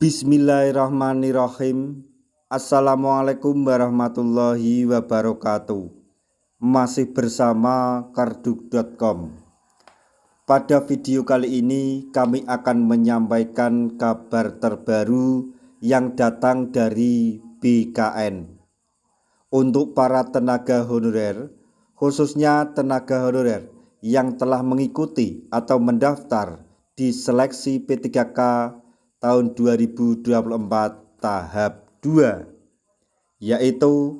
Bismillahirrahmanirrahim. Assalamualaikum warahmatullahi wabarakatuh. Masih bersama karduk.com. Pada video kali ini kami akan menyampaikan kabar terbaru yang datang dari BKN. Untuk para tenaga honorer, khususnya tenaga honorer yang telah mengikuti atau mendaftar di seleksi P3K tahun 2024 tahap 2, yaitu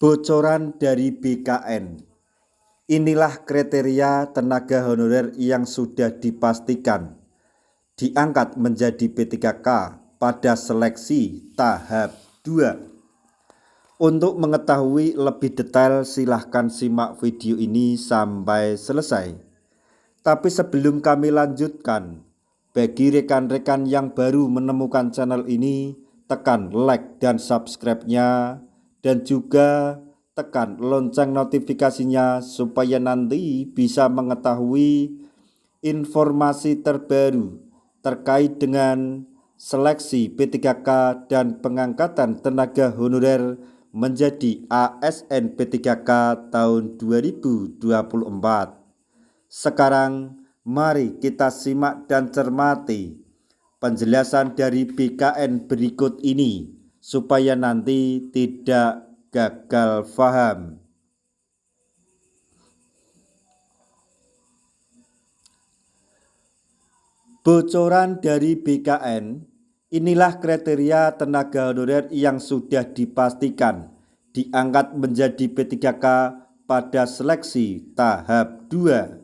bocoran dari BKN. Inilah kriteria tenaga honorer yang sudah dipastikan diangkat menjadi P3K pada seleksi tahap 2. Untuk mengetahui lebih detail silahkan simak video ini sampai selesai. Tapi sebelum kami lanjutkan, bagi rekan-rekan yang baru menemukan channel ini, tekan like dan subscribe-nya, dan juga tekan lonceng notifikasinya supaya nanti bisa mengetahui informasi terbaru terkait dengan seleksi P3K dan pengangkatan tenaga honorer menjadi ASN P3K tahun 2024. Sekarang mari kita simak dan cermati penjelasan dari BKN berikut ini supaya nanti tidak gagal paham. Bocoran dari BKN, inilah kriteria tenaga honorer yang sudah dipastikan diangkat menjadi P3K pada seleksi tahap 2.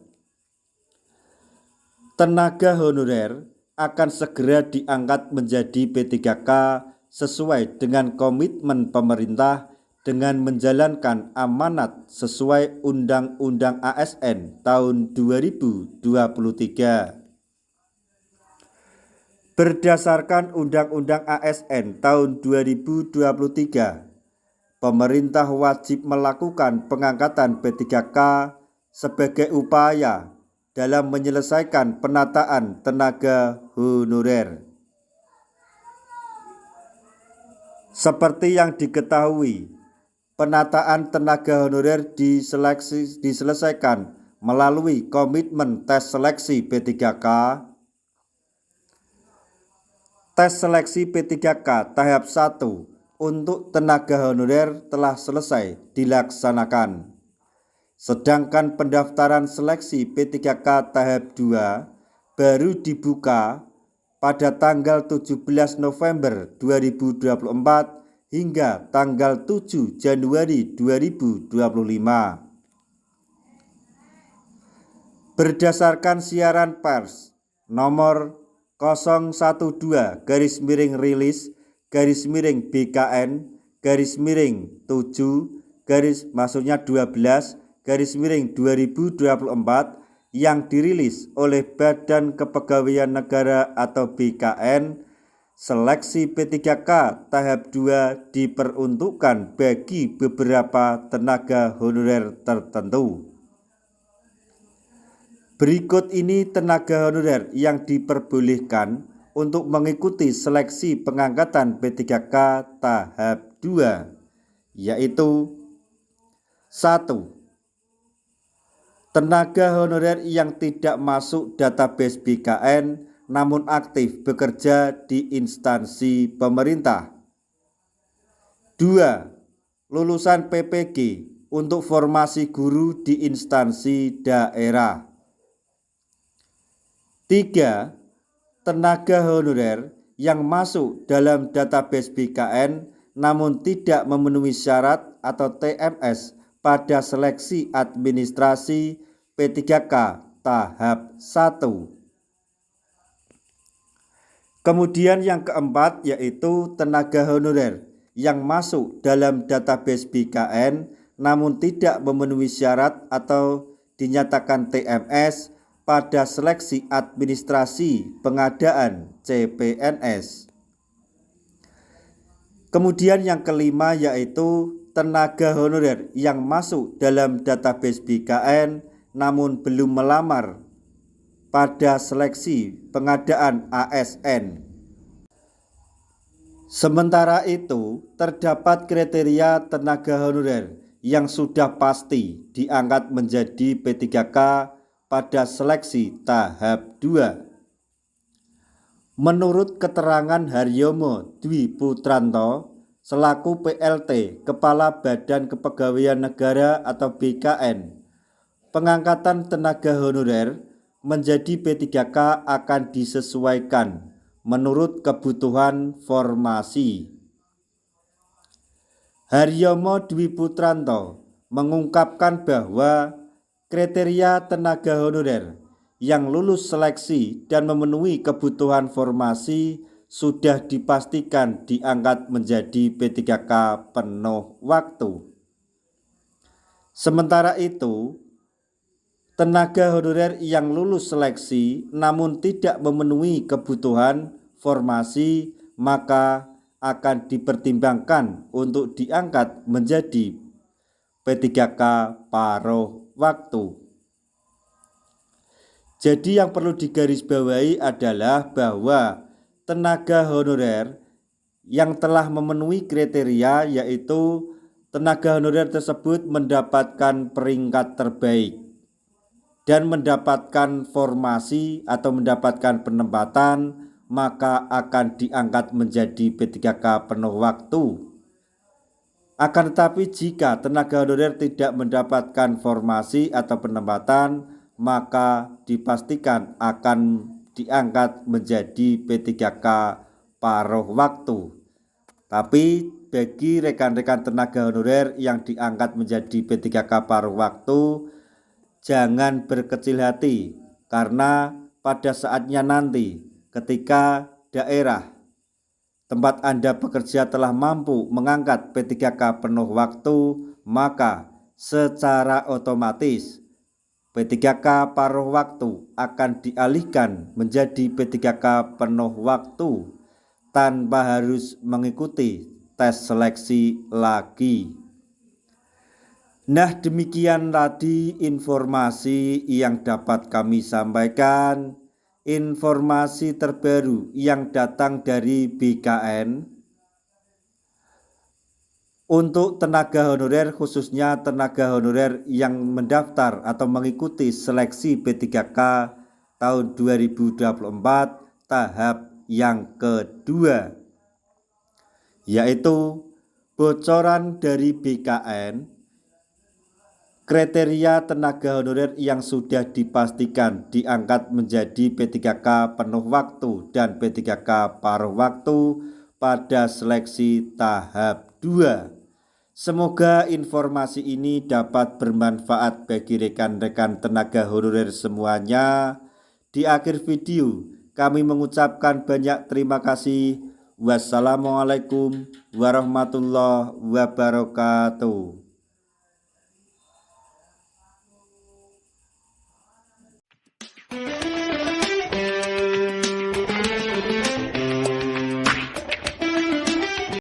Tenaga honorer akan segera diangkat menjadi P3K sesuai dengan komitmen pemerintah dengan menjalankan amanat sesuai Undang-Undang ASN tahun 2023. Berdasarkan Undang-Undang ASN tahun 2023, pemerintah wajib melakukan pengangkatan P3K sebagai upaya dalam menyelesaikan penataan tenaga honorer. Seperti yang diketahui, penataan tenaga honorer diselesaikan melalui komitmen tes seleksi P3K. Tes seleksi P3K tahap 1 untuk tenaga honorer telah selesai dilaksanakan. Sedangkan pendaftaran seleksi P3K tahap 2 baru dibuka pada tanggal 17 November 2024 hingga tanggal 7 Januari 2025. Berdasarkan siaran pers nomor 012-BKN-7/12/2024 yang dirilis oleh Badan Kepegawaian Negara atau BKN, seleksi P3K tahap 2 diperuntukkan bagi beberapa tenaga honorer tertentu. Berikut ini tenaga honorer yang diperbolehkan untuk mengikuti seleksi pengangkatan P3K tahap 2, yaitu 1. Tenaga honorer yang tidak masuk database BKN namun aktif bekerja di instansi pemerintah. 2. Lulusan PPG untuk formasi guru di instansi daerah. 3. Tenaga honorer yang masuk dalam database BKN namun tidak memenuhi syarat atau TMS pada seleksi administrasi P3K tahap 1. Kemudian yang keempat yaitu tenaga honorer yang masuk dalam database BKN namun tidak memenuhi syarat atau dinyatakan TMS pada seleksi administrasi pengadaan CPNS. Kemudian yang kelima yaitu tenaga honorer yang masuk dalam database BKN namun belum melamar pada seleksi pengadaan ASN. Sementara itu, terdapat kriteria tenaga honorer yang sudah pasti diangkat menjadi P3K pada seleksi tahap 2. Menurut keterangan Haryomo Dwi Putranto selaku PLT Kepala Badan Kepegawaian Negara atau BKN, pengangkatan tenaga honorer menjadi P3K akan disesuaikan menurut kebutuhan formasi. Haryomo Dwi Putranto mengungkapkan bahwa kriteria tenaga honorer yang lulus seleksi dan memenuhi kebutuhan formasi sudah dipastikan diangkat menjadi P3K penuh waktu. Sementara itu, tenaga honorer yang lulus seleksi namun tidak memenuhi kebutuhan formasi maka akan dipertimbangkan untuk diangkat menjadi P3K paruh waktu. Jadi yang perlu digarisbawahi adalah bahwa tenaga honorer yang telah memenuhi kriteria, yaitu tenaga honorer tersebut mendapatkan peringkat terbaik dan mendapatkan formasi atau mendapatkan penempatan, maka akan diangkat menjadi P3K penuh waktu. Akan tetapi jika tenaga honorer tidak mendapatkan formasi atau penempatan, maka dipastikan akan diangkat menjadi P3K paruh waktu. Tapi bagi rekan-rekan tenaga honorer yang diangkat menjadi P3K paruh waktu, jangan berkecil hati, karena pada saatnya nanti ketika daerah tempat Anda bekerja telah mampu mengangkat P3K penuh waktu, maka secara otomatis P3K paruh waktu akan dialihkan menjadi P3K penuh waktu tanpa harus mengikuti tes seleksi lagi. Nah, demikian tadi informasi yang dapat kami sampaikan, informasi terbaru yang datang dari BKN untuk tenaga honorer, khususnya tenaga honorer yang mendaftar atau mengikuti seleksi P3K tahun 2024 tahap yang kedua, yaitu bocoran dari BKN kriteria tenaga honorer yang sudah dipastikan diangkat menjadi P3K penuh waktu dan P3K paruh waktu pada seleksi tahap 2. Semoga informasi ini dapat bermanfaat bagi rekan-rekan tenaga honorer semuanya. Di akhir video, kami mengucapkan banyak terima kasih. Wassalamualaikum warahmatullahi wabarakatuh.